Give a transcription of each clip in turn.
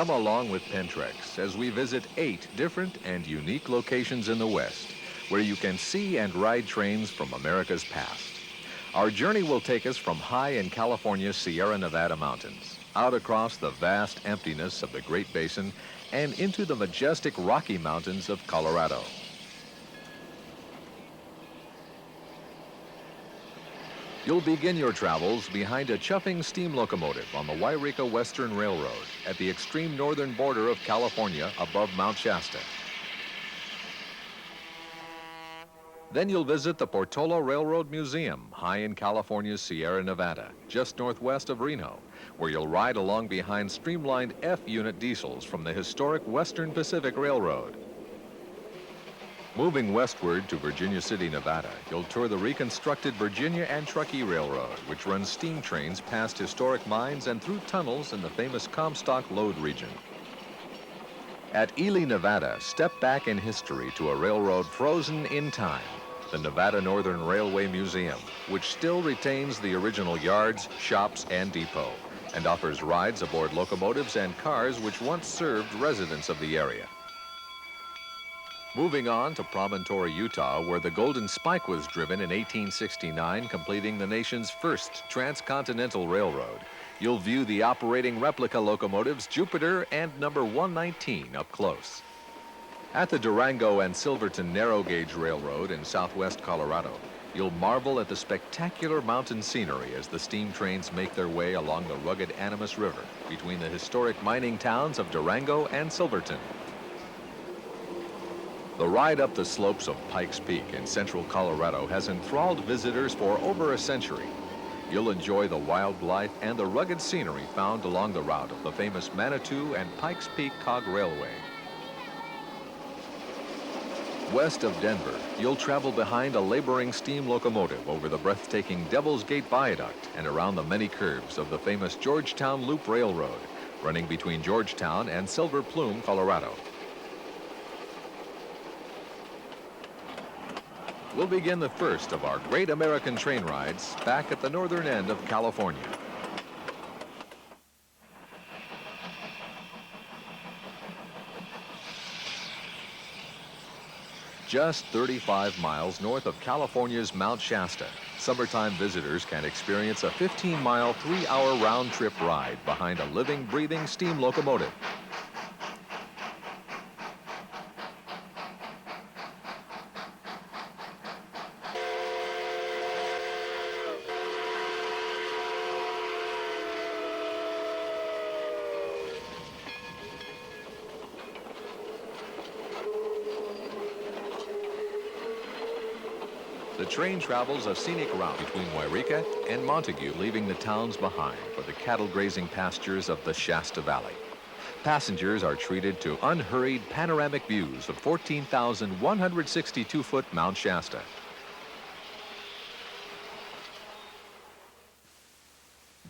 Come along with Penetrex as we visit 8 different and unique locations in the West where you can see and ride trains from America's past. Our journey will take us from high in California's Sierra Nevada mountains, out across the vast emptiness of the Great Basin, and into the majestic Rocky Mountains of Colorado. You'll begin your travels behind a chuffing steam locomotive on the Yreka Western Railroad at the extreme northern border of California above Mount Shasta. Then you'll visit the Portola Railroad Museum high in California's Sierra Nevada, just northwest of Reno, where you'll ride along behind streamlined F-unit diesels from the historic Western Pacific Railroad. Moving westward to Virginia City, Nevada, you'll tour the reconstructed Virginia and Truckee Railroad, which runs steam trains past historic mines and through tunnels in the famous Comstock Lode region. At Ely, Nevada, step back in history to a railroad frozen in time, the Nevada Northern Railway Museum, which still retains the original yards, shops, and depot, and offers rides aboard locomotives and cars which once served residents of the area. Moving on to Promontory, Utah, where the Golden Spike was driven in 1869, completing the nation's first transcontinental railroad, you'll view the operating replica locomotives Jupiter and number 119 up close. At the Durango and Silverton Narrow Gauge Railroad in southwest Colorado, you'll marvel at the spectacular mountain scenery as the steam trains make their way along the rugged Animas River between the historic mining towns of Durango and Silverton. The ride up the slopes of Pikes Peak in central Colorado has enthralled visitors for over a century. You'll enjoy the wildlife and the rugged scenery found along the route of the famous Manitou and Pikes Peak Cog Railway. West of Denver, you'll travel behind a laboring steam locomotive over the breathtaking Devil's Gate Viaduct and around the many curves of the famous Georgetown Loop Railroad, running between Georgetown and Silver Plume, Colorado. We'll begin the first of our great American train rides back at the northern end of California. Just 35 miles north of California's Mount Shasta, summertime visitors can experience a 15-mile, 3-hour round-trip ride behind a living, breathing steam locomotive. The train travels a scenic route between Yreka and Montague, leaving the towns behind for the cattle grazing pastures of the Shasta Valley. Passengers are treated to unhurried panoramic views of 14,162-foot Mount Shasta.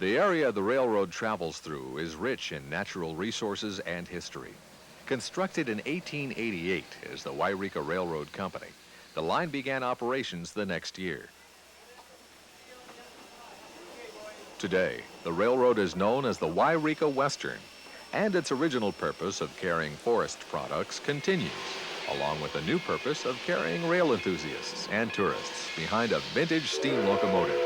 The area the railroad travels through is rich in natural resources and history. Constructed in 1888 as the Yreka Railroad Company, the line began operations the next year. Today, the railroad is known as the Yreka Western, and its original purpose of carrying forest products continues, along with a new purpose of carrying rail enthusiasts and tourists behind a vintage steam locomotive.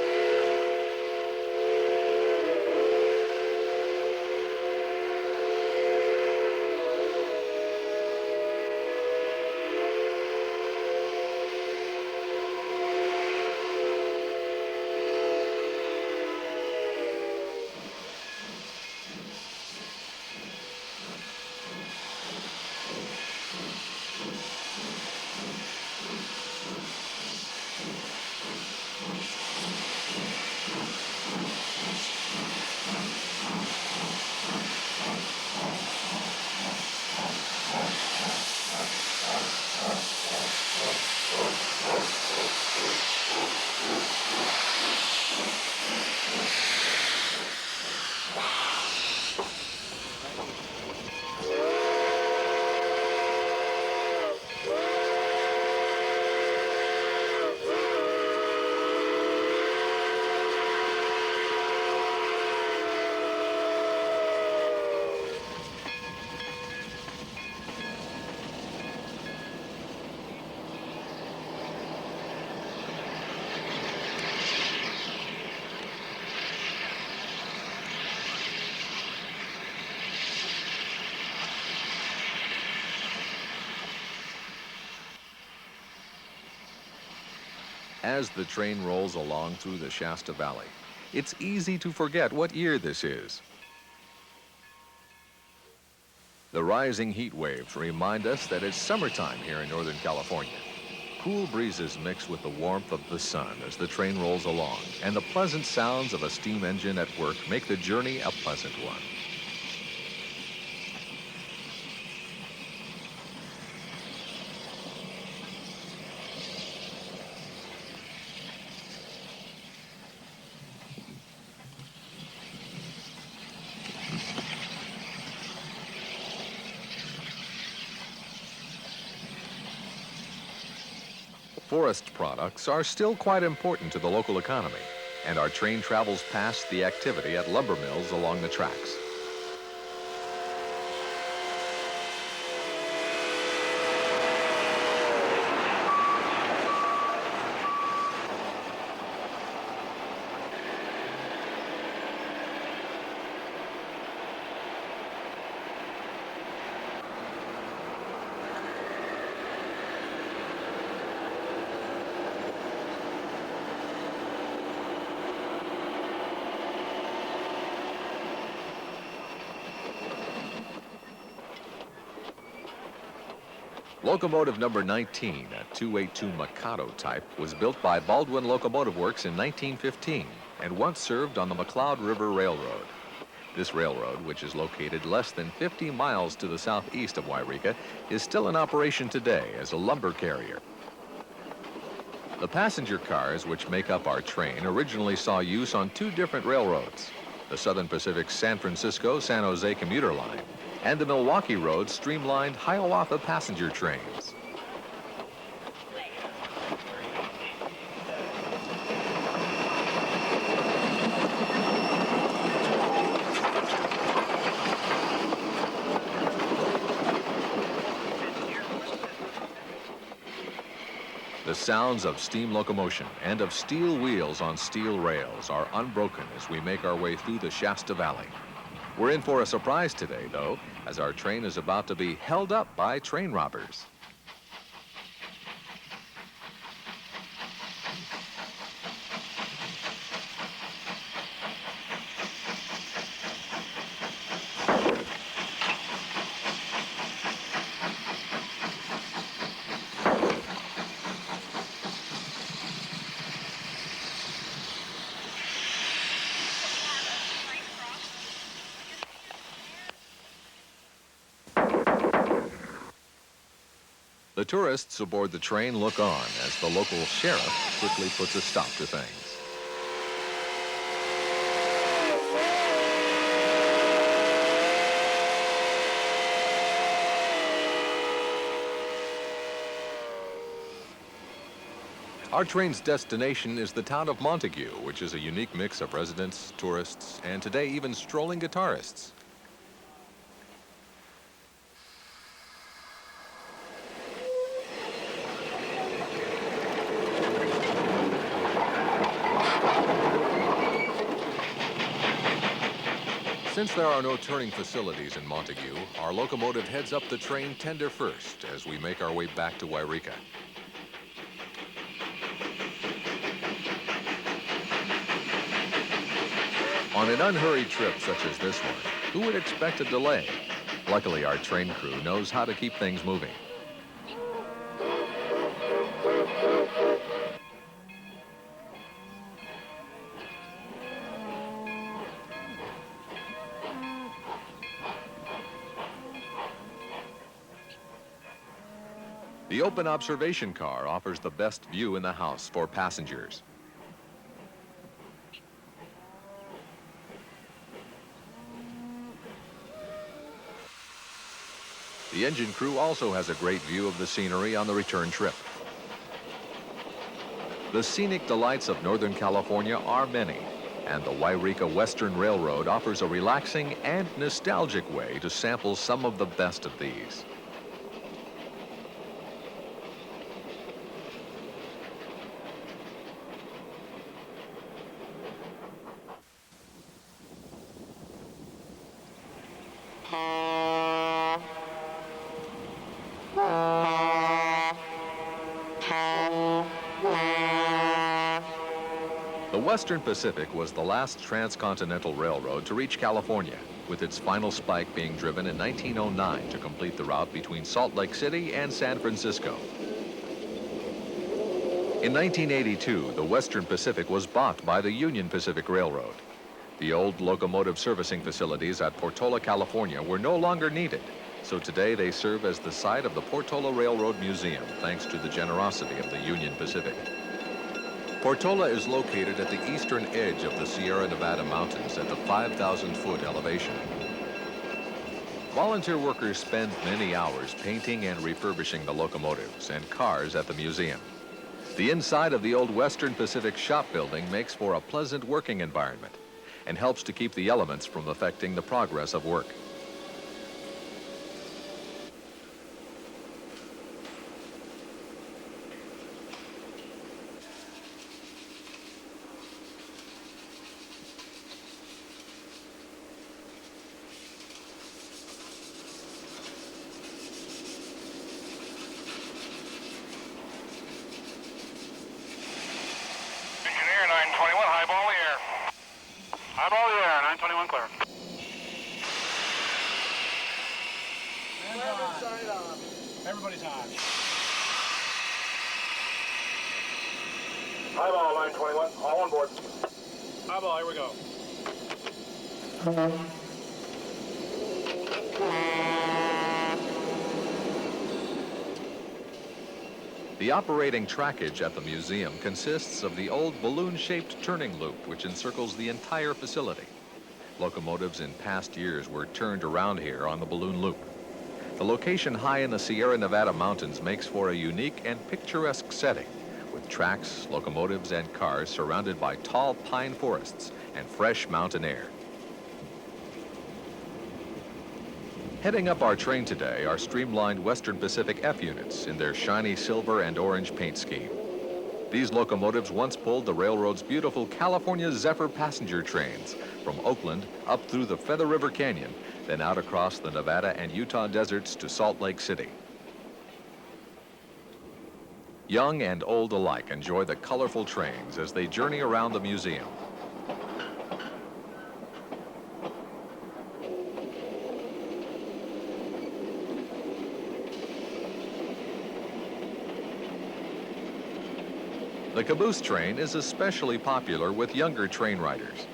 as the train rolls along through the Shasta Valley. It's easy to forget what year this is. The rising heat waves remind us that it's summertime here in Northern California. Cool breezes mix with the warmth of the sun as the train rolls along, and the pleasant sounds of a steam engine at work make the journey a pleasant one. Forest products are still quite important to the local economy, and our train travels past the activity at lumber mills along the tracks. Locomotive number 19, a 282 Mikado type, was built by Baldwin Locomotive Works in 1915 and once served on the McLeod River Railroad. This railroad, which is located less than 50 miles to the southeast of Yreka, is still in operation today as a lumber carrier. The passenger cars which make up our train originally saw use on two different railroads, the Southern Pacific San Francisco-San Jose commuter line and the Milwaukee Road streamlined Hiawatha passenger trains. The sounds of steam locomotion and of steel wheels on steel rails are unbroken as we make our way through the Shasta Valley. We're in for a surprise today, though, as our train is about to be held up by train robbers. The tourists aboard the train look on as the local sheriff quickly puts a stop to things. Our train's destination is the town of Montague, which is a unique mix of residents, tourists, and today even strolling guitarists. Since there are no turning facilities in Montague, our locomotive heads up the train tender first as we make our way back to Yreka. On an unhurried trip such as this one, who would expect a delay? Luckily, our train crew knows how to keep things moving. The open observation car offers the best view in the house for passengers. The engine crew also has a great view of the scenery on the return trip. The scenic delights of Northern California are many, and the Yreka Western Railroad offers a relaxing and nostalgic way to sample some of the best of these. Western Pacific was the last transcontinental railroad to reach California, with its final spike being driven in 1909 to complete the route between Salt Lake City and San Francisco. In 1982, the Western Pacific was bought by the Union Pacific Railroad. The old locomotive servicing facilities at Portola, California were no longer needed, so today they serve as the site of the Portola Railroad Museum, thanks to the generosity of the Union Pacific. Portola is located at the eastern edge of the Sierra Nevada mountains at the 5,000-foot elevation. Volunteer workers spend many hours painting and refurbishing the locomotives and cars at the museum. The inside of the old Western Pacific shop building makes for a pleasant working environment and helps to keep the elements from affecting the progress of work. Engineer 921, highball the air. Highball the air, 921 clear. Everybody's on. Highball 921, all on board. Highball, here we go. The operating trackage at the museum consists of the old balloon-shaped turning loop which encircles the entire facility. Locomotives in past years were turned around here on the balloon loop. The location high in the Sierra Nevada mountains makes for a unique and picturesque setting, with tracks, locomotives, and cars surrounded by tall pine forests and fresh mountain air. Heading up our train today are streamlined Western Pacific F units in their shiny silver and orange paint scheme. These locomotives once pulled the railroad's beautiful California Zephyr passenger trains from Oakland up through the Feather River Canyon, then out across the Nevada and Utah deserts to Salt Lake City. Young and old alike enjoy the colorful trains as they journey around the museum. The caboose train is especially popular with younger train riders.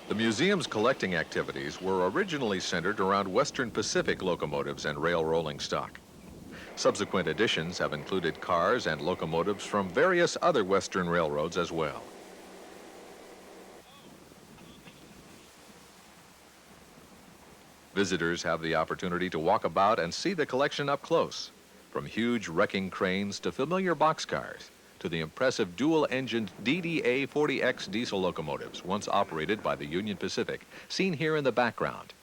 The museum's collecting activities were originally centered around Western Pacific locomotives and rail rolling stock. Subsequent additions have included cars and locomotives from various other Western railroads as well. Visitors have the opportunity to walk about and see the collection up close, from huge wrecking cranes to familiar boxcars, to the impressive dual-engined DDA-40X diesel locomotives once operated by the Union Pacific, seen here in the background.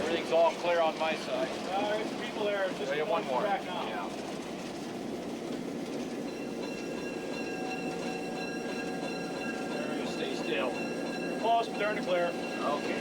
Everything's all clear on my side. There's people there. Just one more. Back now. Yeah. There you go. Stay still. You're close, but they're in the clear. Okay.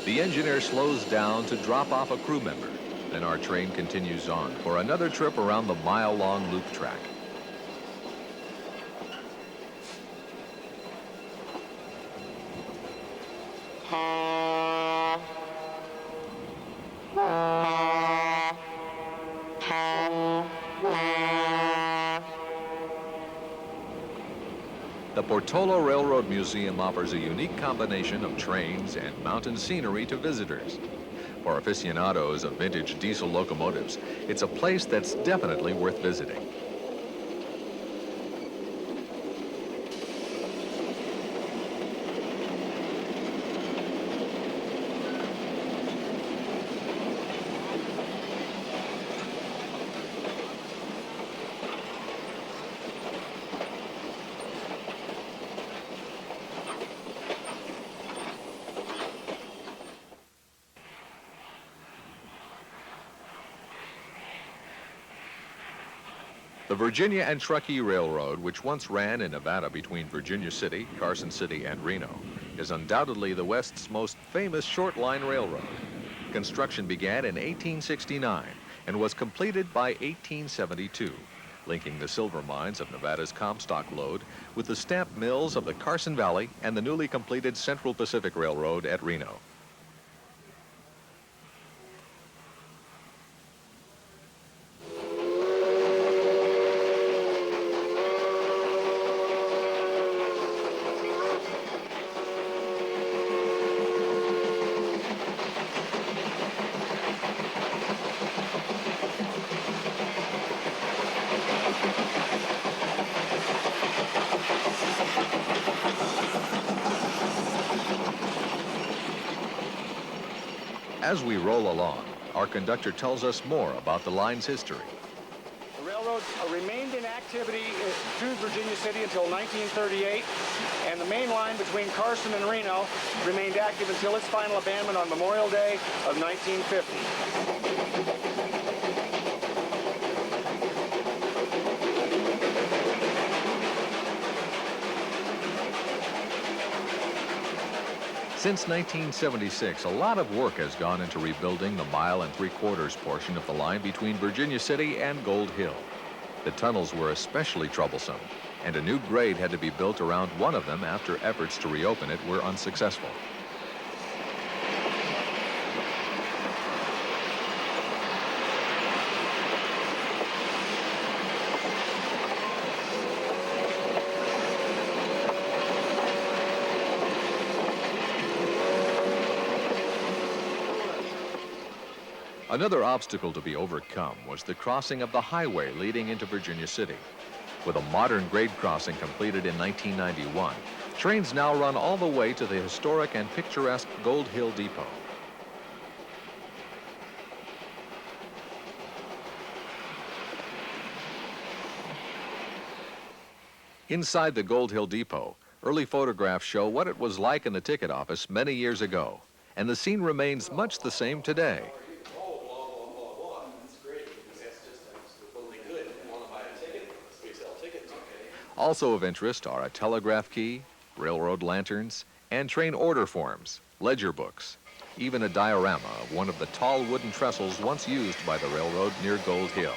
The engineer slows down to drop off a crew member. Then our train continues on for another trip around the mile-long loop track. The Portola Railroad Museum offers a unique combination of trains and mountain scenery to visitors. For aficionados of vintage diesel locomotives, it's a place that's definitely worth visiting. The Virginia and Truckee Railroad, which once ran in Nevada between Virginia City, Carson City, and Reno, is undoubtedly the West's most famous short-line railroad. Construction began in 1869 and was completed by 1872, linking the silver mines of Nevada's Comstock lode with the stamp mills of the Carson Valley and the newly completed Central Pacific Railroad at Reno. As we roll along, our conductor tells us more about the line's history. The railroad remained in activity through Virginia City until 1938, and the main line between Carson and Reno remained active until its final abandonment on Memorial Day of 1950. Since 1976, a lot of work has gone into rebuilding the 1 3/4 miles portion of the line between Virginia City and Gold Hill. The tunnels were especially troublesome, and a new grade had to be built around one of them after efforts to reopen it were unsuccessful. Another obstacle to be overcome was the crossing of the highway leading into Virginia City. With a modern grade crossing completed in 1991, trains now run all the way to the historic and picturesque Gold Hill Depot. Inside the Gold Hill Depot, early photographs show what it was like in the ticket office many years ago, and the scene remains much the same today. Also of interest are a telegraph key, railroad lanterns, and train order forms, ledger books, even a diorama of one of the tall wooden trestles once used by the railroad near Gold Hill.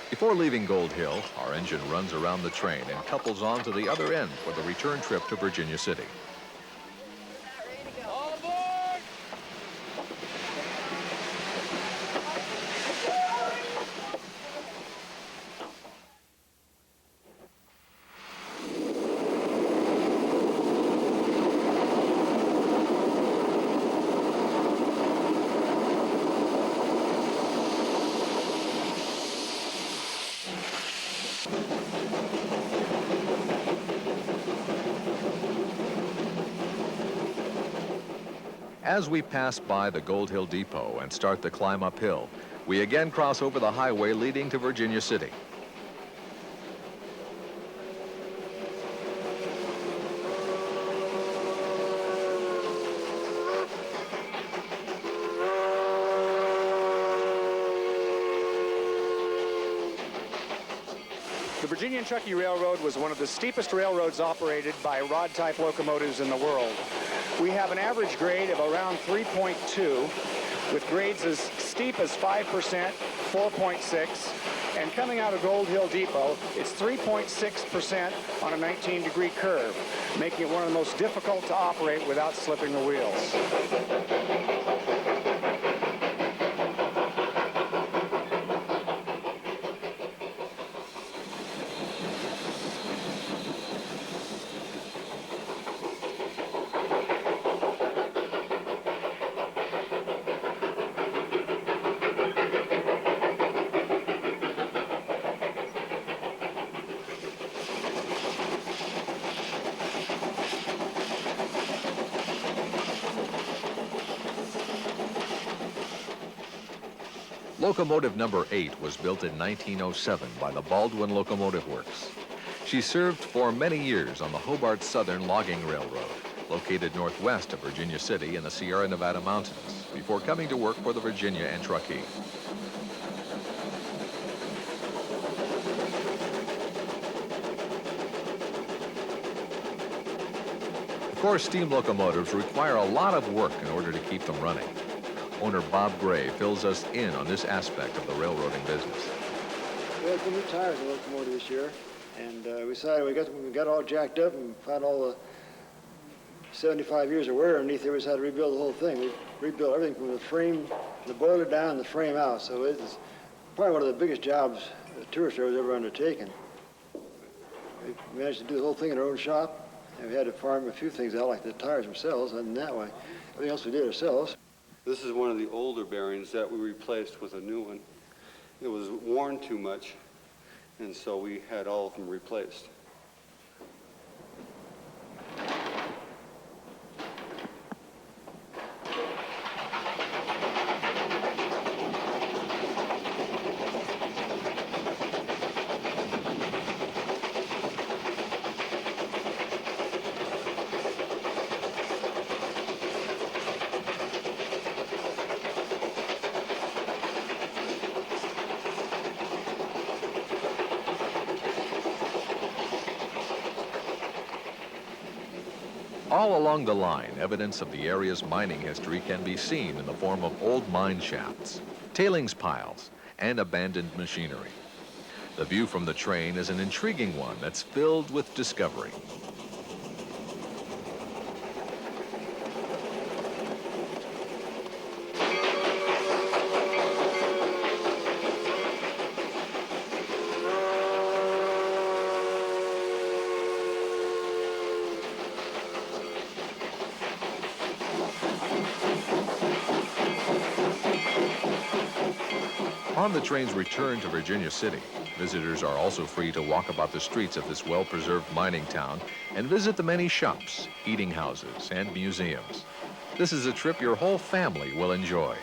Before leaving Gold Hill, our engine runs around the train and couples on to the other end for the return trip to Virginia City. All aboard! As we pass by the Gold Hill Depot and start the climb uphill, we again cross over the highway leading to Virginia City. The Virginia and Truckee Railroad was one of the steepest railroads operated by rod-type locomotives in the world. We have an average grade of around 3.2, with grades as steep as 5%, 4.6, and coming out of Gold Hill Depot, it's 3.6% on a 19-degree curve, making it one of the most difficult to operate without slipping the wheels. Locomotive number 8 was built in 1907 by the Baldwin Locomotive Works. She served for many years on the Hobart Southern Logging Railroad, located northwest of Virginia City in the Sierra Nevada mountains, before coming to work for the Virginia and Truckee. Of course, steam locomotives require a lot of work in order to keep them running. Owner Bob Gray fills us in on this aspect of the railroading business. We had some new tires in the locomotive this year, and we decided we got all jacked up and found all the 75 years of wear underneath there. We decided to rebuild the whole thing. We rebuilt everything from the frame, the boiler down, and the frame out. So it's probably one of the biggest jobs a tourist railroad's ever undertaken. We managed to do the whole thing in our own shop, and we had to farm a few things out, like the tires themselves, and that way. Everything else we did ourselves. This is one of the older bearings that we replaced with a new one. It was worn too much, and so we had all of them replaced. All along the line, evidence of the area's mining history can be seen in the form of old mine shafts, tailings piles, and abandoned machinery. The view from the train is an intriguing one that's filled with discovery. On the train's return to Virginia City, visitors are also free to walk about the streets of this well-preserved mining town and visit the many shops, eating houses, and museums. This is a trip your whole family will enjoy.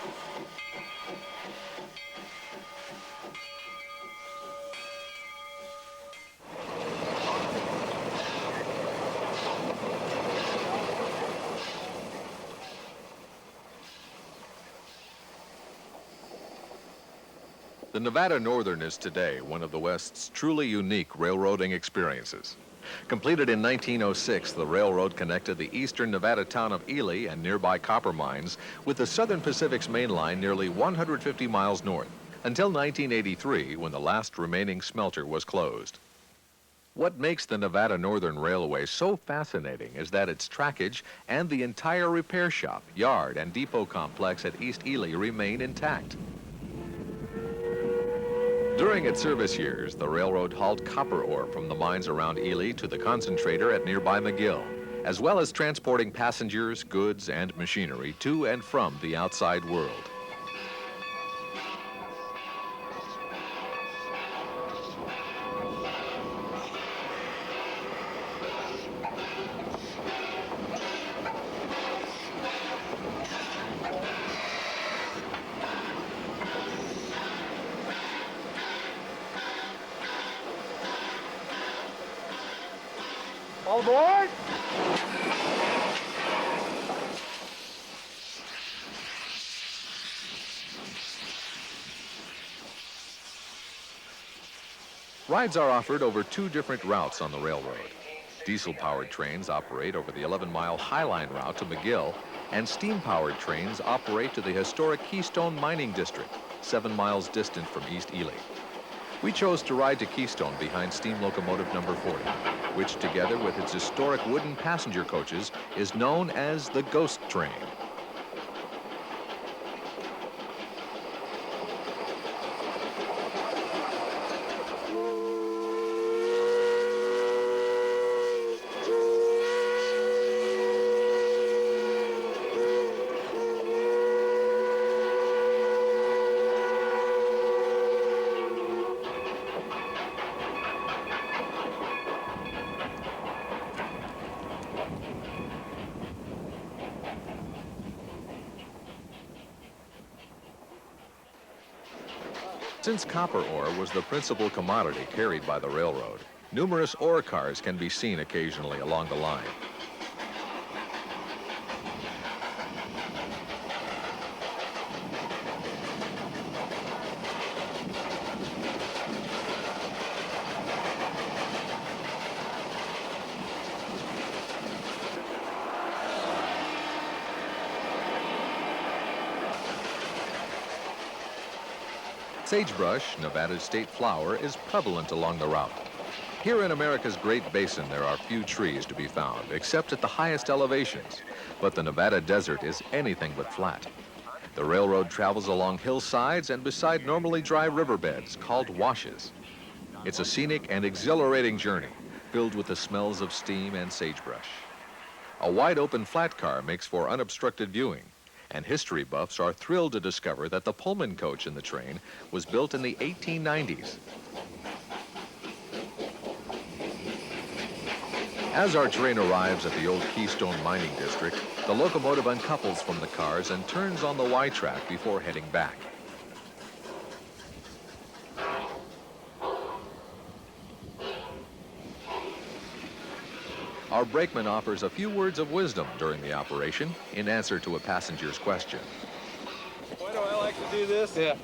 The Nevada Northern is today one of the West's truly unique railroading experiences. Completed in 1906, the railroad connected the eastern Nevada town of Ely and nearby copper mines with the Southern Pacific's main line nearly 150 miles north, until 1983, when the last remaining smelter was closed. What makes the Nevada Northern Railway so fascinating is that its trackage and the entire repair shop, yard, and depot complex at East Ely remain intact. During its service years, the railroad hauled copper ore from the mines around Ely to the concentrator at nearby McGill, as well as transporting passengers, goods, and machinery to and from the outside world. All aboard! Rides are offered over 2 different routes on the railroad. Diesel-powered trains operate over the 11-mile Highline route to McGill, and steam-powered trains operate to the historic Keystone Mining District, 7 miles distant from East Ely. We chose to ride to Keystone behind steam locomotive number 40, which together with its historic wooden passenger coaches is known as the Ghost Train. Since copper ore was the principal commodity carried by the railroad, numerous ore cars can be seen occasionally along the line. Sagebrush, Nevada's state flower, is prevalent along the route. Here in America's Great Basin, there are few trees to be found, except at the highest elevations, but the Nevada desert is anything but flat. The railroad travels along hillsides and beside normally dry riverbeds called washes. It's a scenic and exhilarating journey, filled with the smells of steam and sagebrush. A wide-open flat car makes for unobstructed viewing, and history buffs are thrilled to discover that the Pullman coach in the train was built in the 1890s. As our train arrives at the old Keystone Mining District, the locomotive uncouples from the cars and turns on the Y-track before heading back. Our brakeman offers a few words of wisdom during the operation in answer to a passenger's question. Why do I like to do this? Yeah.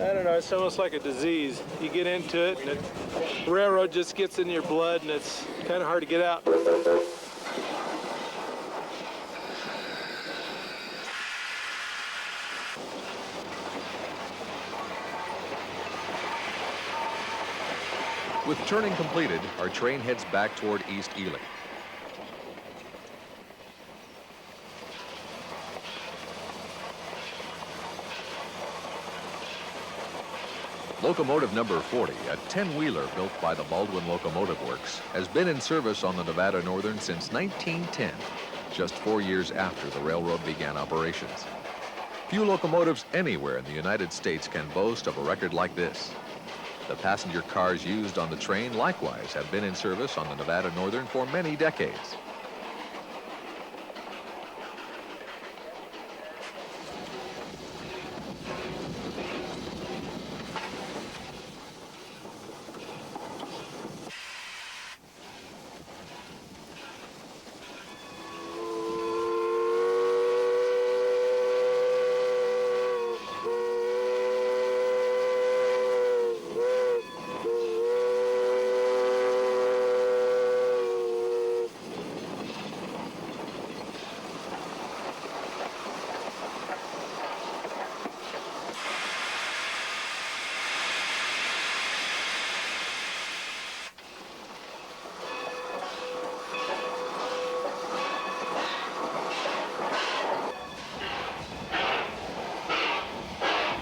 I don't know, it's almost like a disease. You get into it and the railroad just gets in your blood and it's kind of hard to get out. With turning completed, our train heads back toward East Ely. Locomotive number 40, a 10-wheeler built by the Baldwin Locomotive Works, has been in service on the Nevada Northern since 1910, just 4 years after the railroad began operations. Few locomotives anywhere in the United States can boast of a record like this. The passenger cars used on the train likewise have been in service on the Nevada Northern for many decades.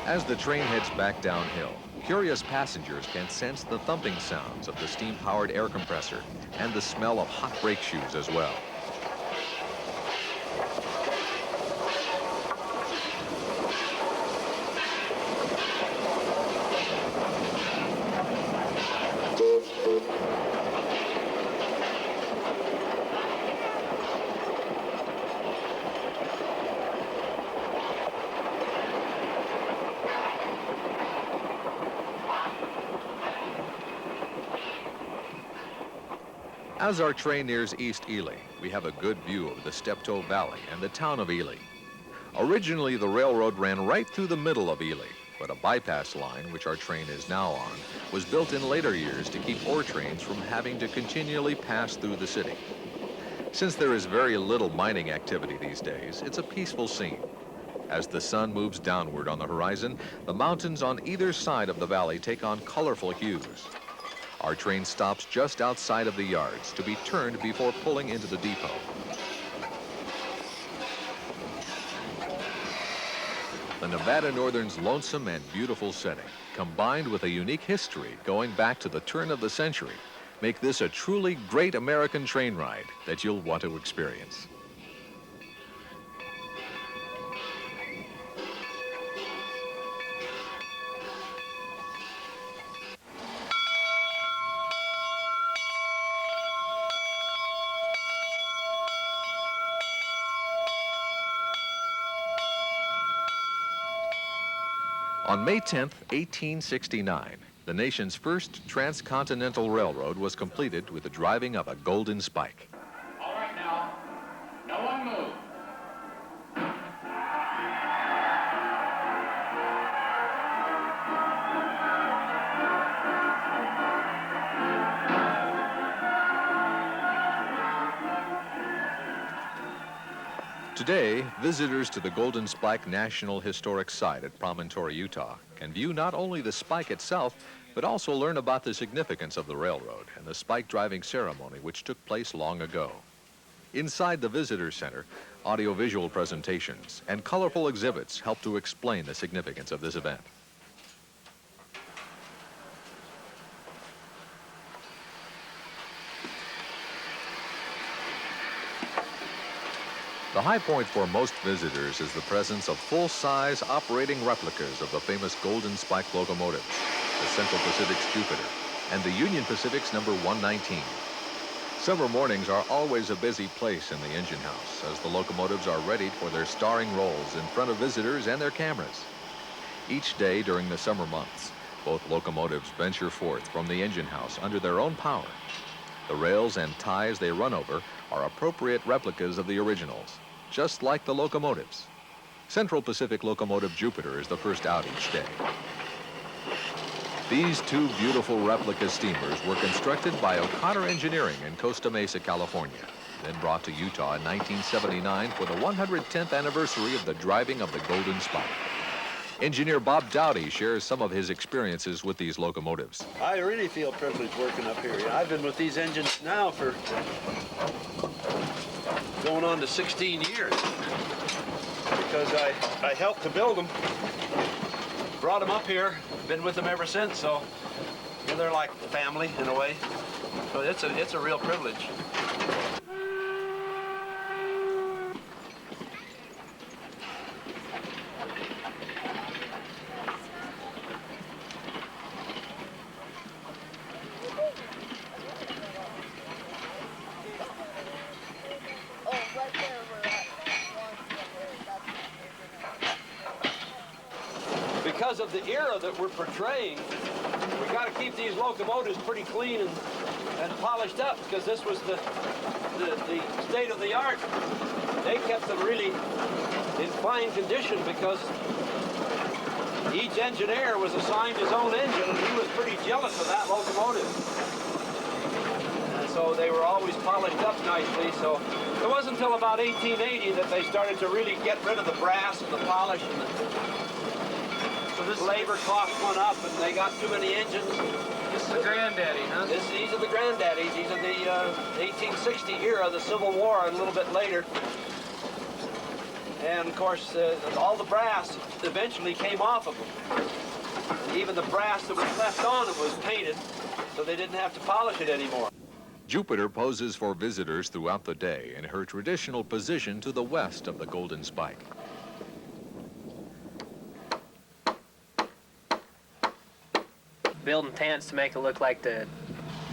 As the train heads back downhill, curious passengers can sense the thumping sounds of the steam-powered air compressor and the smell of hot brake shoes as well. As our train nears East Ely, we have a good view of the Steptoe Valley and the town of Ely. Originally, the railroad ran right through the middle of Ely, But a bypass line, which our train is now on, was built in later years to keep ore trains from having to continually pass through the city. Since there is very little mining activity these days, it's a peaceful scene. As the sun moves downward on the horizon, the mountains on either side of the valley take on colorful hues. Our train stops just outside of the yards to be turned before pulling into the depot. The Nevada Northern's lonesome and beautiful setting, combined with a unique history going back to the turn of the century, make this a truly great American train ride that you'll want to experience. On May 10th, 1869, the nation's first transcontinental railroad was completed with the driving of a golden spike. All right now, no one move. Today, visitors to the Golden Spike National Historic Site at Promontory, Utah, can view not only the spike itself, but also learn about the significance of the railroad and the spike driving ceremony which took place long ago. Inside the visitor center, audiovisual presentations and colorful exhibits help to explain the significance of this event. The high point for most visitors is the presence of full-size operating replicas of the famous Golden Spike locomotives, the Central Pacific's Jupiter, and the Union Pacific's number 119. Summer mornings are always a busy place in the engine house as the locomotives are ready for their starring roles in front of visitors and their cameras. Each day during the summer months, both locomotives venture forth from the engine house under their own power. The rails and ties they run over are appropriate replicas of the originals, just like the locomotives. Central Pacific Locomotive Jupiter is the first out each day. These two beautiful replica steamers were constructed by O'Connor Engineering in Costa Mesa, California, then brought to Utah in 1979 for the 110th anniversary of the driving of the Golden Spike. Engineer Bob Dowdy shares some of his experiences with these locomotives. I really feel privileged working up here. I've been with these engines now for going on to 16 years because I helped to build them, brought them up here, been with them ever since, so they're like family in a way. So it's a real privilege. Because of the era that we're portraying, we got to keep these locomotives pretty clean and polished up because this was the state of the art. They kept them really in fine condition because each engineer was assigned his own engine and he was pretty jealous of that locomotive. And so they were always polished up nicely. So it wasn't until about 1880 that they started to really get rid of the brass and the polish and so this labor costs went up and they got too many engines. This is the granddaddy, huh? These are the granddaddies. These are the 1860 era, the Civil War, and a little bit later. And of course, all the brass eventually came off of them. And even the brass that was left on it was painted, so they didn't have to polish it anymore. Jupiter poses for visitors throughout the day in her traditional position to the west of the Golden Spike. Building tents to make it look like the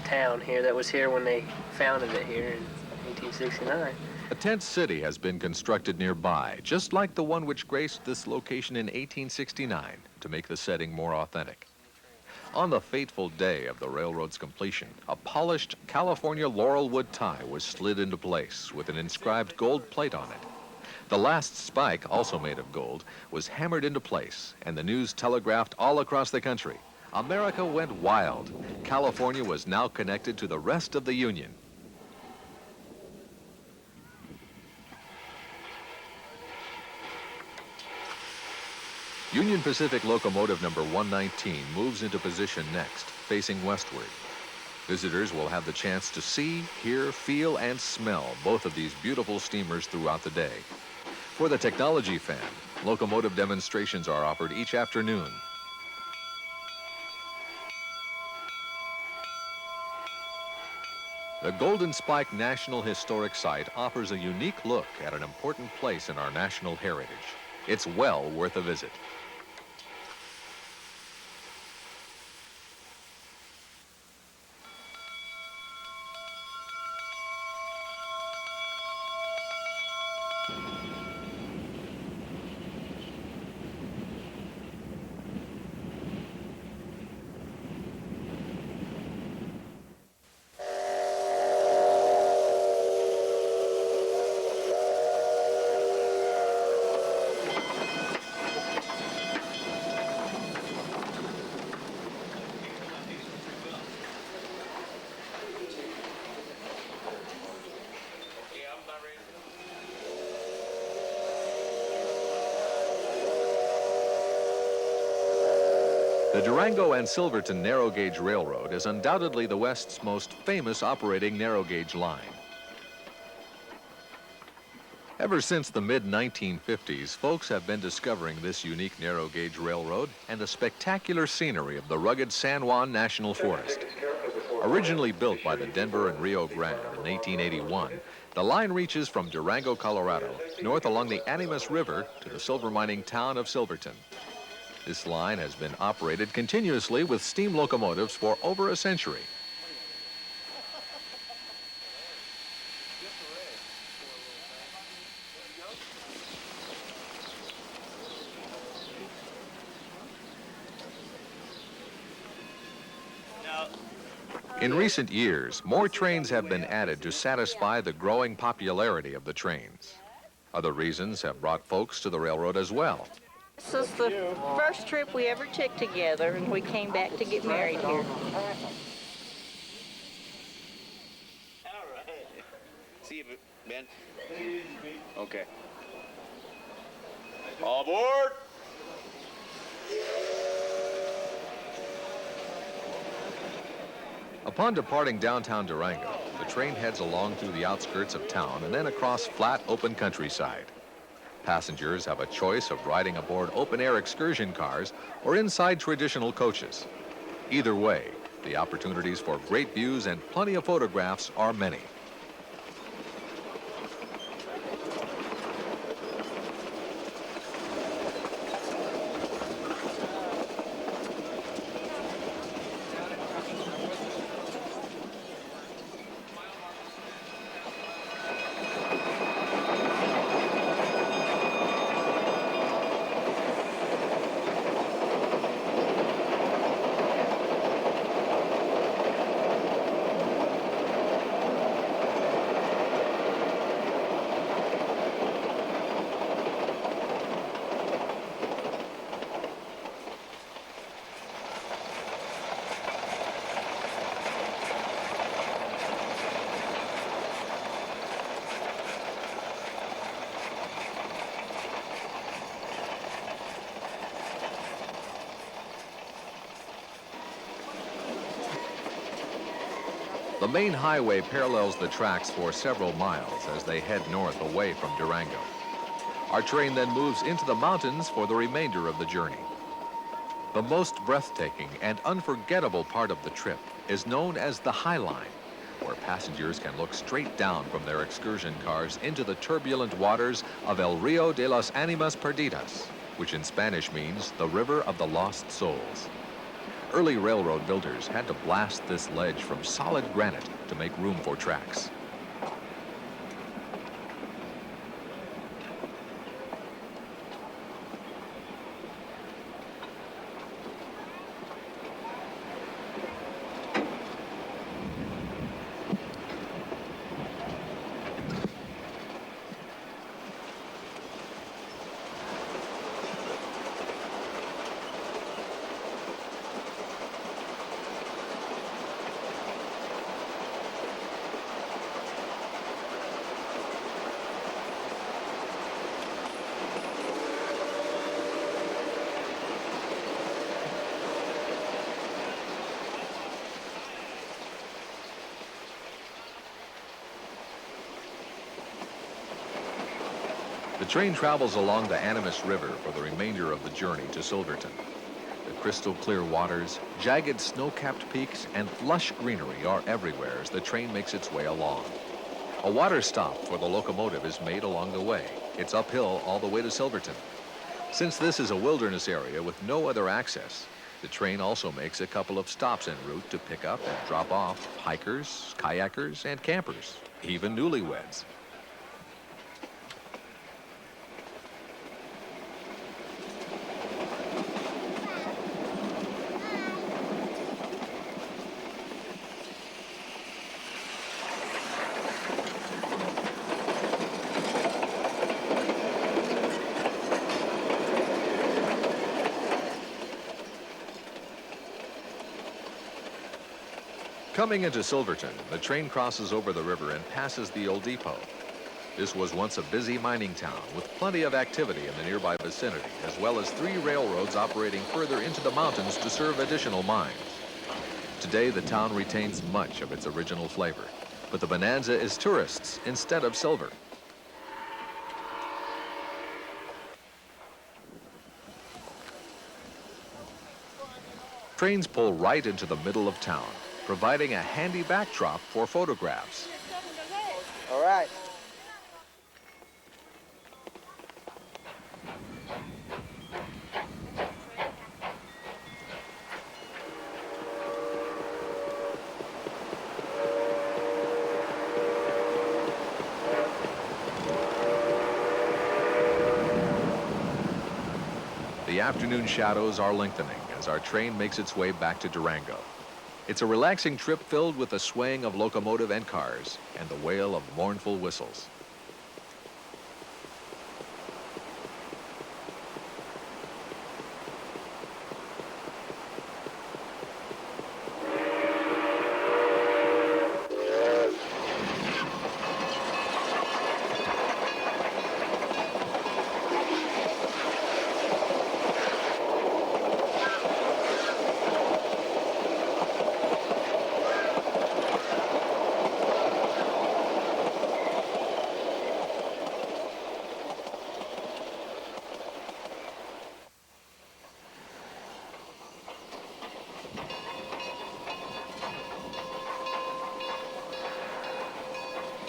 town here that was here when they founded it here in 1869. A tent city has been constructed nearby, just like the one which graced this location in 1869, to make the setting more authentic. On the fateful day of the railroad's completion, a polished California laurel wood tie was slid into place with an inscribed gold plate on it. The last spike, also made of gold, was hammered into place, and the news telegraphed all across the country. America went wild. California was now connected to the rest of the Union. Union Pacific locomotive number 119 moves into position next, facing westward. Visitors will have the chance to see, hear, feel, and smell both of these beautiful steamers throughout the day. For the technology fan, locomotive demonstrations are offered each afternoon. The Golden Spike National Historic Site offers a unique look at an important place in our national heritage. It's well worth a visit. The Durango and Silverton Narrow Gauge Railroad is undoubtedly the West's most famous operating narrow gauge line. Ever since the mid-1950s, folks have been discovering this unique narrow gauge railroad and the spectacular scenery of the rugged San Juan National Forest. Originally built by the Denver and Rio Grande in 1881, the line reaches from Durango, Colorado, north along the Animas River to the silver mining town of Silverton. This line has been operated continuously with steam locomotives for over a century. In recent years, more trains have been added to satisfy the growing popularity of the trains. Other reasons have brought folks to the railroad as well. This is the first trip we ever took together, and we came back to get married here. All right. See you, Ben. Okay. All aboard! Upon departing downtown Durango, the train heads along through the outskirts of town and then across flat, open countryside. Passengers have a choice of riding aboard open-air excursion cars or inside traditional coaches. Either way, the opportunities for great views and plenty of photographs are many. The main highway parallels the tracks for several miles as they head north away from Durango. Our train then moves into the mountains for the remainder of the journey. The most breathtaking and unforgettable part of the trip is known as the High Line, where passengers can look straight down from their excursion cars into the turbulent waters of El Rio de las Animas Perdidas, which in Spanish means the River of the Lost Souls. Early railroad builders had to blast this ledge from solid granite to make room for tracks. train travels along the Animas River for the remainder of the journey to Silverton. The crystal clear waters, jagged snow-capped peaks, and lush greenery are everywhere as the train makes its way along. A water stop for the locomotive is made along the way. It's uphill all the way to Silverton. Since this is a wilderness area with no other access, the train also makes a couple of stops en route to pick up and drop off hikers, kayakers, and campers, even newlyweds. Coming into Silverton, the train crosses over the river and passes the old depot. This was once a busy mining town with plenty of activity in the nearby vicinity, as well as 3 railroads operating further into the mountains to serve additional mines. Today, the town retains much of its original flavor, but the bonanza is tourists instead of silver. Trains pull right into the middle of town, providing a handy backdrop for photographs. All right. The afternoon shadows are lengthening as our train makes its way back to Durango. It's a relaxing trip filled with the swaying of locomotive and cars and the wail of mournful whistles.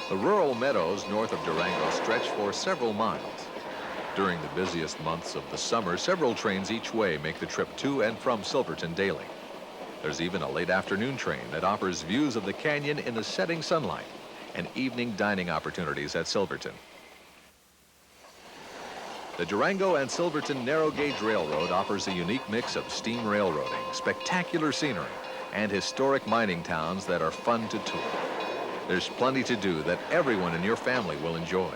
The rural meadows north of Durango stretch for several miles. During the busiest months of the summer, several trains each way make the trip to and from Silverton daily. There's even a late afternoon train that offers views of the canyon in the setting sunlight and evening dining opportunities at Silverton. The Durango and Silverton Narrow Gauge Railroad offers a unique mix of steam railroading, spectacular scenery, and historic mining towns that are fun to tour. There's plenty to do that everyone in your family will enjoy.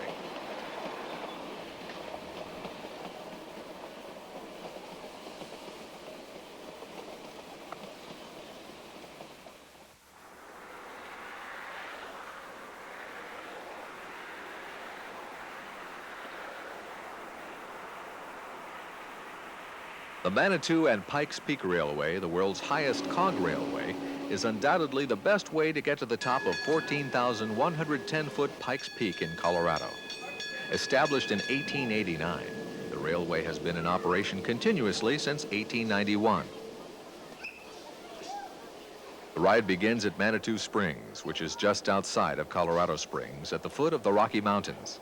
The Manitou and Pikes Peak Railway, the world's highest cog railway, is undoubtedly the best way to get to the top of 14,110-foot Pikes Peak in Colorado. Established in 1889, the railway has been in operation continuously since 1891. The ride begins at Manitou Springs, which is just outside of Colorado Springs at the foot of the Rocky Mountains.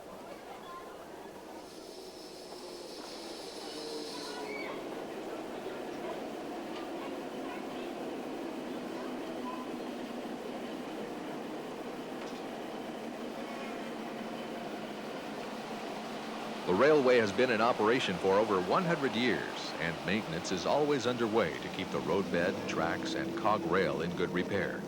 The railway has been in operation for over 100 years, and maintenance is always underway to keep the roadbed, tracks, and cog rail in good repair.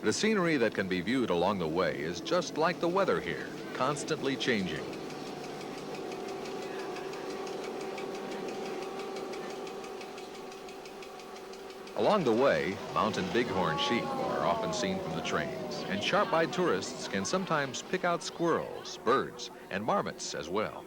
The scenery that can be viewed along the way is just like the weather here, constantly changing. Along the way, mountain bighorn sheep are often seen from the trains, and sharp-eyed tourists can sometimes pick out squirrels, birds, and and marmots as well.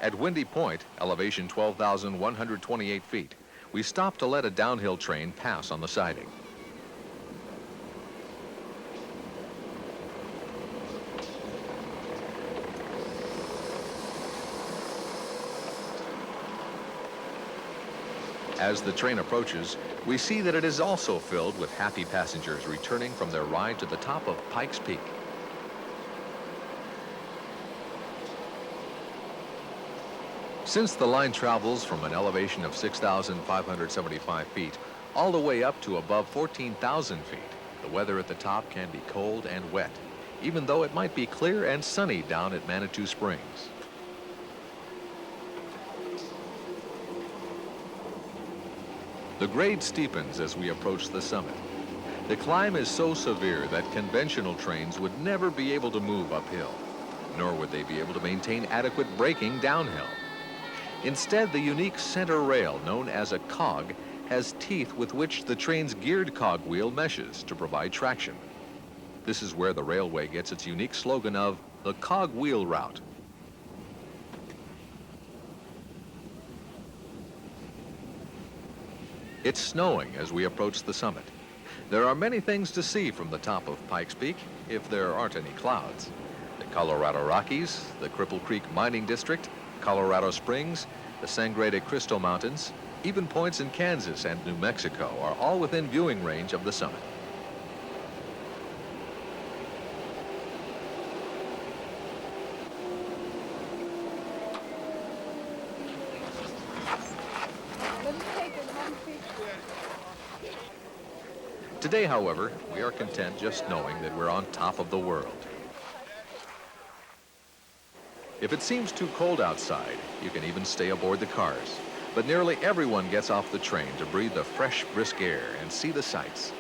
At Windy Point, elevation 12,128 feet, we stopped to let a downhill train pass on the siding. As the train approaches, we see that it is also filled with happy passengers returning from their ride to the top of Pikes Peak. Since the line travels from an elevation of 6,575 feet all the way up to above 14,000 feet, the weather at the top can be cold and wet, even though it might be clear and sunny down at Manitou Springs. The grade steepens as we approach the summit. The climb is so severe that conventional trains would never be able to move uphill, nor would they be able to maintain adequate braking downhill. Instead, the unique center rail, known as a cog, has teeth with which the train's geared cogwheel meshes to provide traction. This is where the railway gets its unique slogan of the cogwheel route. It's snowing as we approach the summit. There are many things to see from the top of Pikes Peak, if there aren't any clouds. The Colorado Rockies, the Cripple Creek Mining District, Colorado Springs, the Sangre de Cristo Mountains, even points in Kansas and New Mexico are all within viewing range of the summit. Today, however, we are content just knowing that we're on top of the world. If it seems too cold outside, you can even stay aboard the cars. But nearly everyone gets off the train to breathe the fresh, brisk air and see the sights.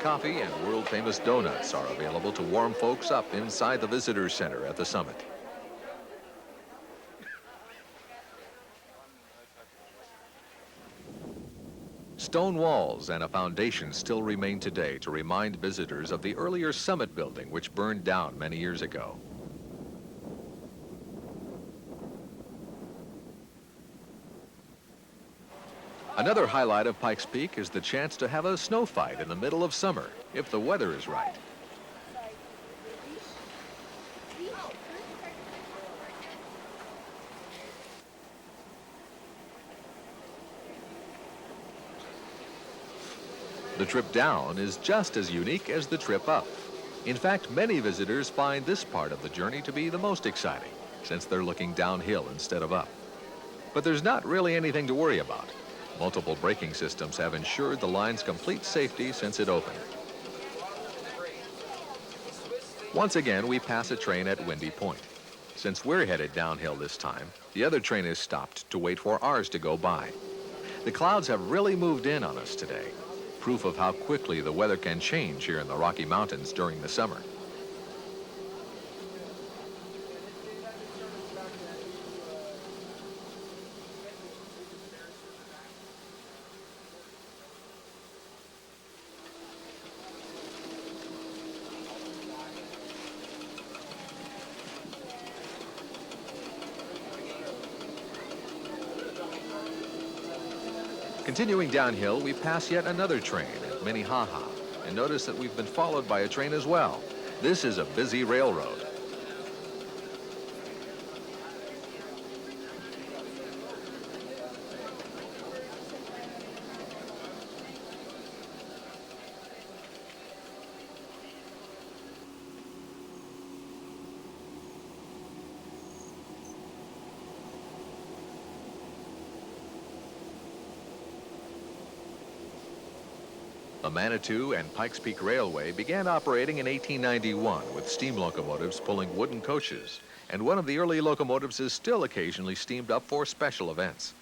Coffee and world-famous donuts are available to warm folks up inside the visitor center at the summit. Stone walls and a foundation still remain today to remind visitors of the earlier summit building which burned down many years ago. Another highlight of Pikes Peak is the chance to have a snow fight in the middle of summer, if the weather is right. The trip down is just as unique as the trip up. In fact, many visitors find this part of the journey to be the most exciting, since they're looking downhill instead of up. But there's not really anything to worry about. Multiple braking systems have ensured the line's complete safety since it opened. Once again, we pass a train at Windy Point. Since we're headed downhill this time, the other train is stopped to wait for ours to go by. The clouds have really moved in on us today, proof of how quickly the weather can change here in the Rocky Mountains during the summer. Continuing downhill, we pass yet another train at Minnehaha and notice that we've been followed by a train as well. This is a busy railroad. The Manitou and Pikes Peak Railway began operating in 1891 with steam locomotives pulling wooden coaches, and one of the early locomotives is still occasionally steamed up for special events.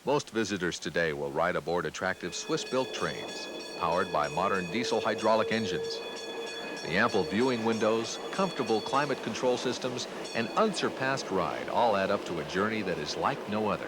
Most visitors today will ride aboard attractive Swiss-built trains, powered by modern diesel hydraulic engines. The ample viewing windows, comfortable climate control systems, An unsurpassed ride all add up to a journey that is like no other.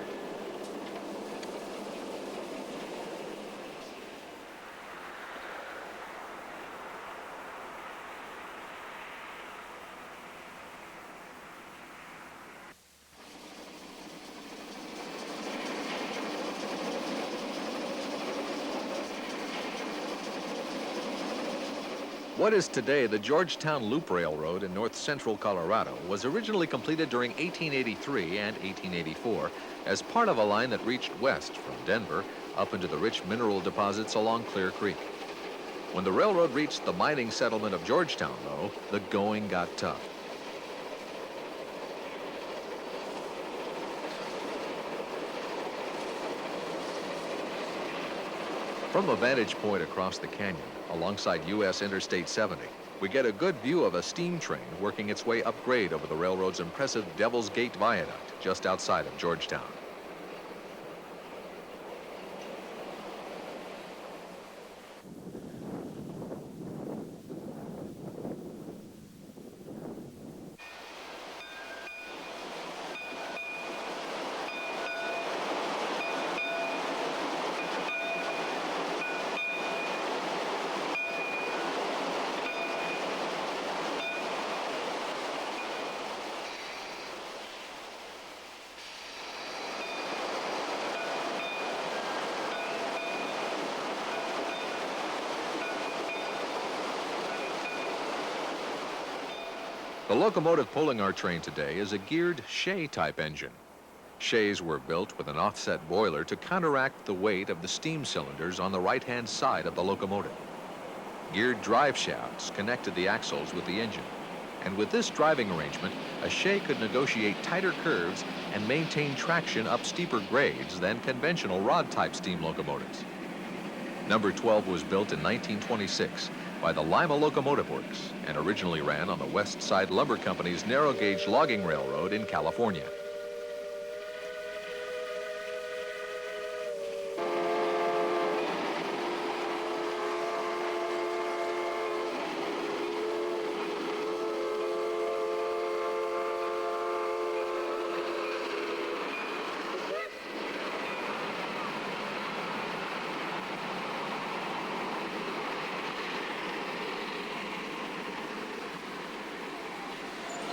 What is today the Georgetown Loop Railroad in north central Colorado was originally completed during 1883 and 1884 as part of a line that reached west from Denver up into the rich mineral deposits along Clear Creek. When the railroad reached the mining settlement of Georgetown, though, the going got tough. From a vantage point across the canyon, alongside U.S. Interstate 70, we get a good view of a steam train working its way upgrade over the railroad's impressive Devil's Gate Viaduct just outside of Georgetown. The locomotive pulling our train today is a geared Shay-type engine. Shays were built with an offset boiler to counteract the weight of the steam cylinders on the right-hand side of the locomotive. Geared drive shafts connected the axles with the engine, and with this driving arrangement, a Shay could negotiate tighter curves and maintain traction up steeper grades than conventional rod-type steam locomotives. Number 12 was built in 1926 by the Lima Locomotive Works and originally ran on the West Side Lumber Company's narrow-gauge logging railroad in California.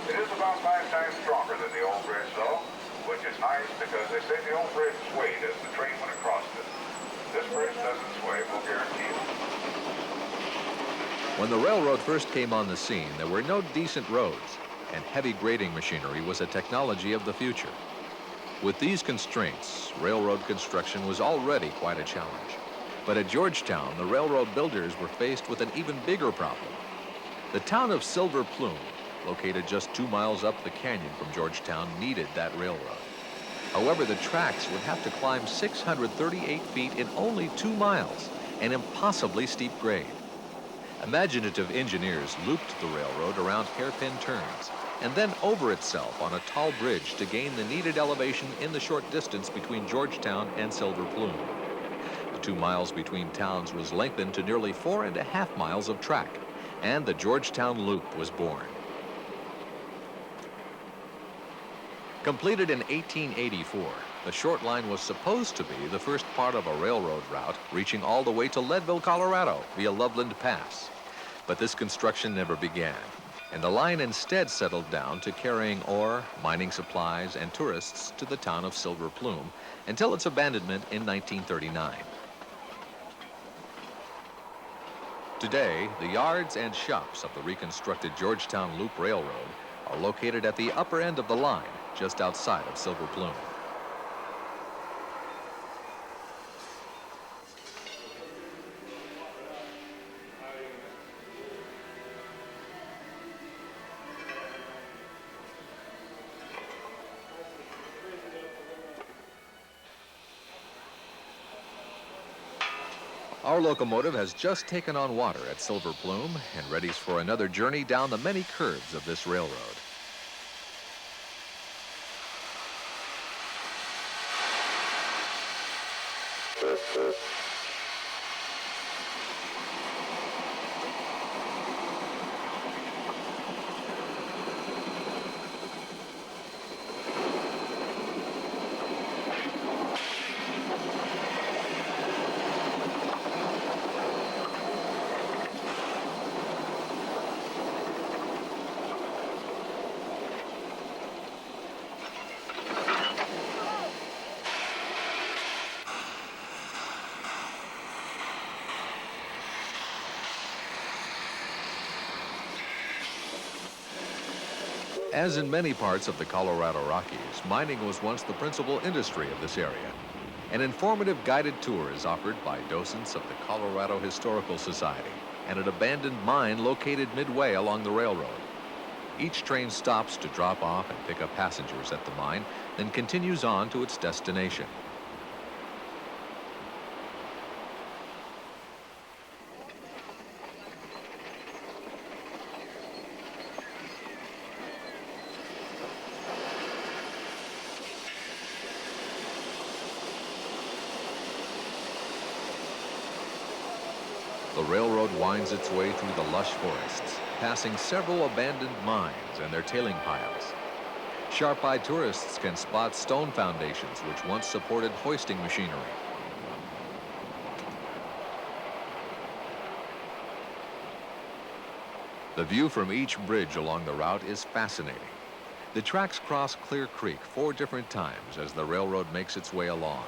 It is about 5 times stronger than the old bridge, though, which is nice because they say the old bridge swayed as the train went across it. This bridge doesn't sway, we'll guarantee you. When the railroad first came on the scene, there were no decent roads, and heavy grading machinery was a technology of the future. With these constraints, railroad construction was already quite a challenge. But at Georgetown, the railroad builders were faced with an even bigger problem. The town of Silver Plume, located just 2 miles up the canyon from Georgetown, needed that railroad. However, the tracks would have to climb 638 feet in only 2 miles, an impossibly steep grade. Imaginative engineers looped the railroad around hairpin turns and then over itself on a tall bridge to gain the needed elevation in the short distance between Georgetown and Silver Plume. The 2 miles between towns was lengthened to nearly 4.5 miles of track, and the Georgetown Loop was born. Completed in 1884, the short line was supposed to be the first part of a railroad route reaching all the way to Leadville, Colorado via Loveland Pass. But this construction never began, and the line instead settled down to carrying ore, mining supplies, and tourists to the town of Silver Plume until its abandonment in 1939. Today, the yards and shops of the reconstructed Georgetown Loop Railroad are located at the upper end of the line, just outside of Silver Plume. Our locomotive has just taken on water at Silver Plume and readies for another journey down the many curves of this railroad. As in many parts of the Colorado Rockies, mining was once the principal industry of this area. An informative guided tour is offered by docents of the Colorado Historical Society and an abandoned mine located midway along the railroad. Each train stops to drop off and pick up passengers at the mine, then continues on to its destination. The railroad winds its way through the lush forests, passing several abandoned mines and their tailing piles. Sharp-eyed tourists can spot stone foundations which once supported hoisting machinery. The view from each bridge along the route is fascinating. The tracks cross Clear Creek 4 different times as the railroad makes its way along.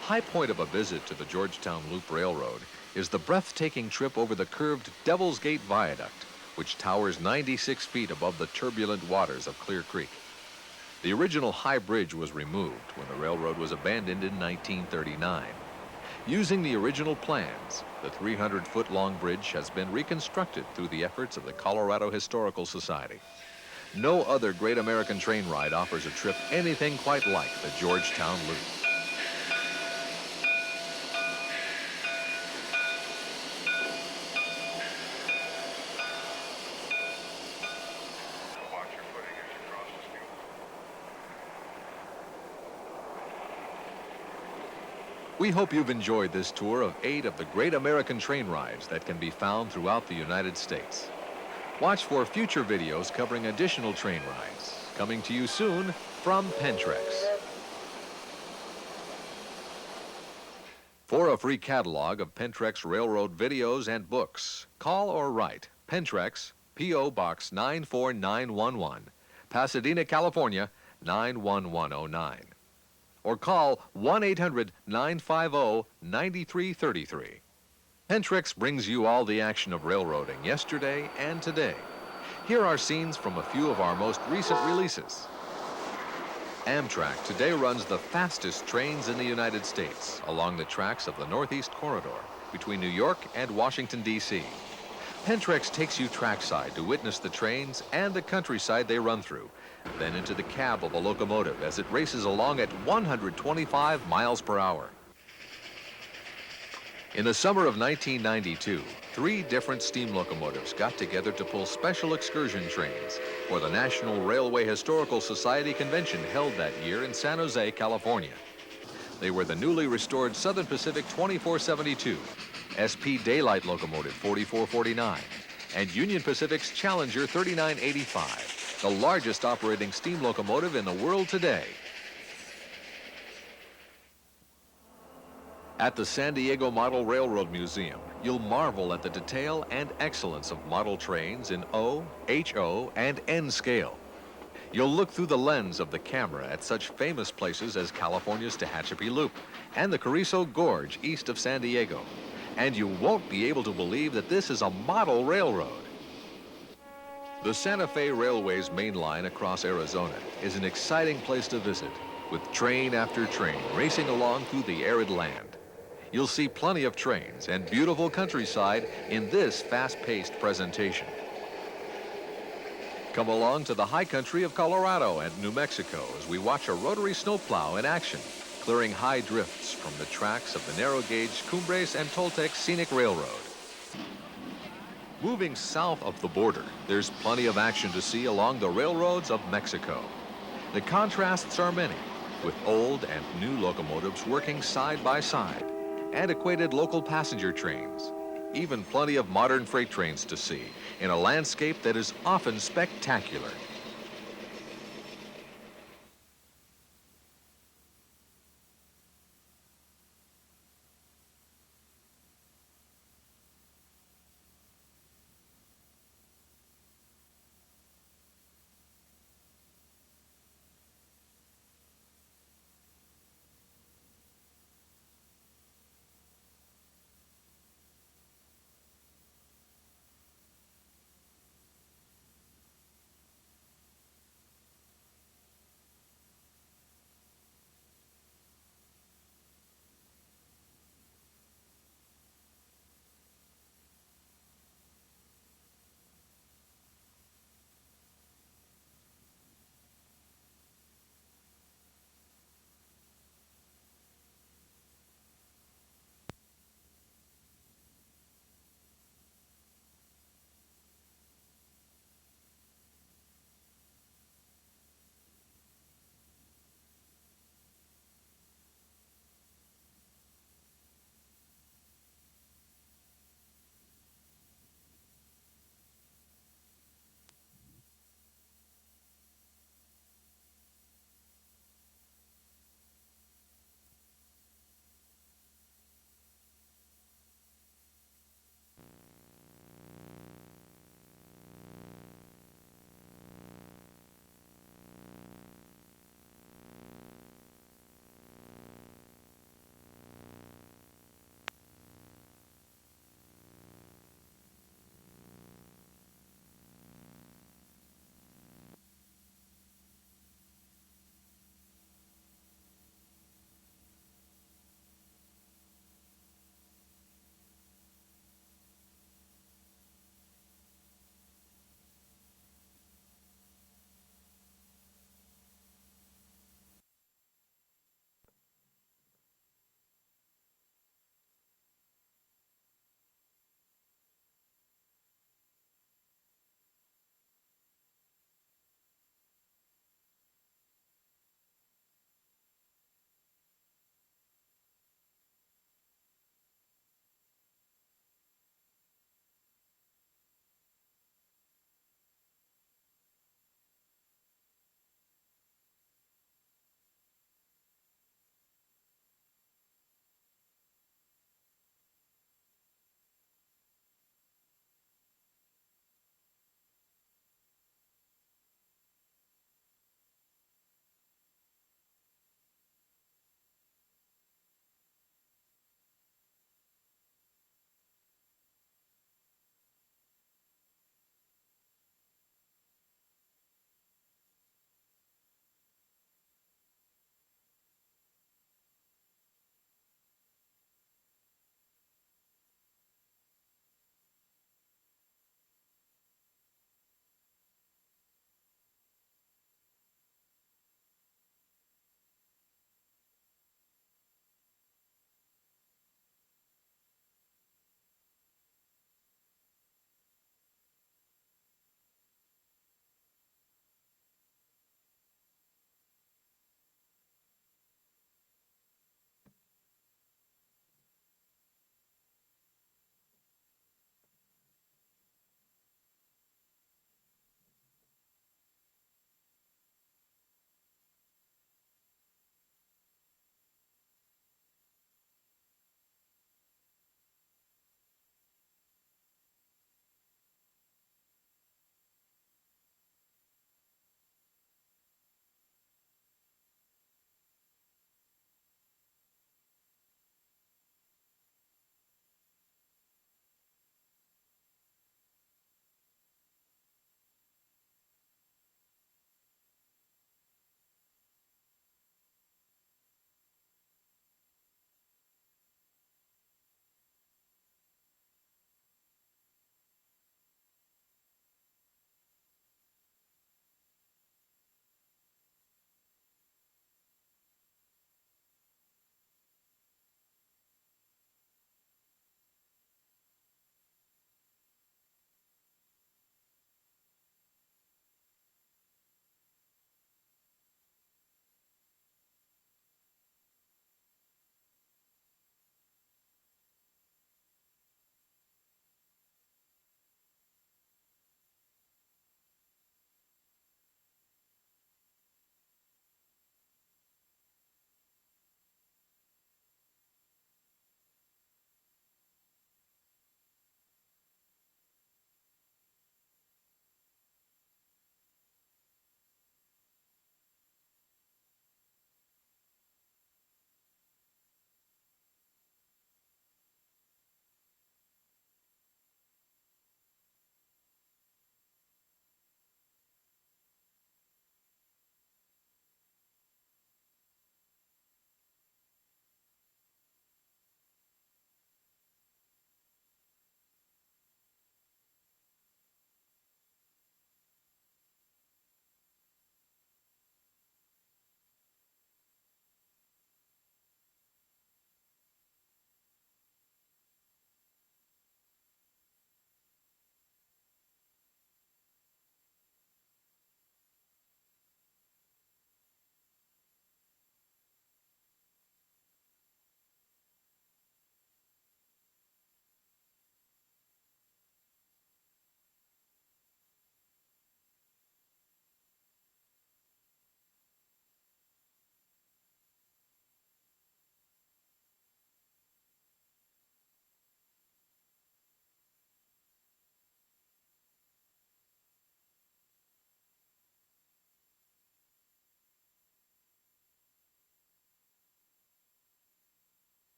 High point of a visit to the Georgetown Loop Railroad is the breathtaking trip over the curved Devil's Gate Viaduct, which towers 96 feet above the turbulent waters of Clear Creek. The original high bridge was removed when the railroad was abandoned in 1939. Using the original plans, the 300-foot-long bridge has been reconstructed through the efforts of the Colorado Historical Society. No other great American train ride offers a trip anything quite like the Georgetown Loop. We hope you've enjoyed this tour of 8 of the great American train rides that can be found throughout the United States. Watch for future videos covering additional train rides, coming to you soon from Penetrex. For a free catalog of Penetrex Railroad videos and books, call or write Penetrex, P.O. Box 94911, Pasadena, California, 91109. Or call 1-800-950-9333. Penetrex brings you all the action of railroading yesterday and today. Here are scenes from a few of our most recent releases. Amtrak today runs the fastest trains in the United States along the tracks of the Northeast Corridor between New York and Washington, D.C. Penetrex takes you trackside to witness the trains and the countryside they run through, then into the cab of a locomotive as it races along at 125 miles per hour. In the summer of 1992, 3 different steam locomotives got together to pull special excursion trains for the National Railway Historical Society convention held that year in San Jose, California. They were the newly restored Southern Pacific 2472, SP Daylight Locomotive 4449, and Union Pacific's Challenger 3985, the largest operating steam locomotive in the world today. At the San Diego Model Railroad Museum, you'll marvel at the detail and excellence of model trains in O, HO, and N scale. You'll look through the lens of the camera at such famous places as California's Tehachapi Loop and the Carrizo Gorge east of San Diego. And you won't be able to believe that this is a model railroad. The Santa Fe Railway's main line across Arizona is an exciting place to visit, with train after train racing along through the arid land. You'll see plenty of trains and beautiful countryside in this fast-paced presentation. Come along to the high country of Colorado and New Mexico as we watch a rotary snowplow in action, clearing high drifts from the tracks of the narrow-gauge Cumbres and Toltec Scenic Railroad. Moving south of the border, there's plenty of action to see along the railroads of Mexico. The contrasts are many, with old and new locomotives working side by side, antiquated local passenger trains, even plenty of modern freight trains to see in a landscape that is often spectacular.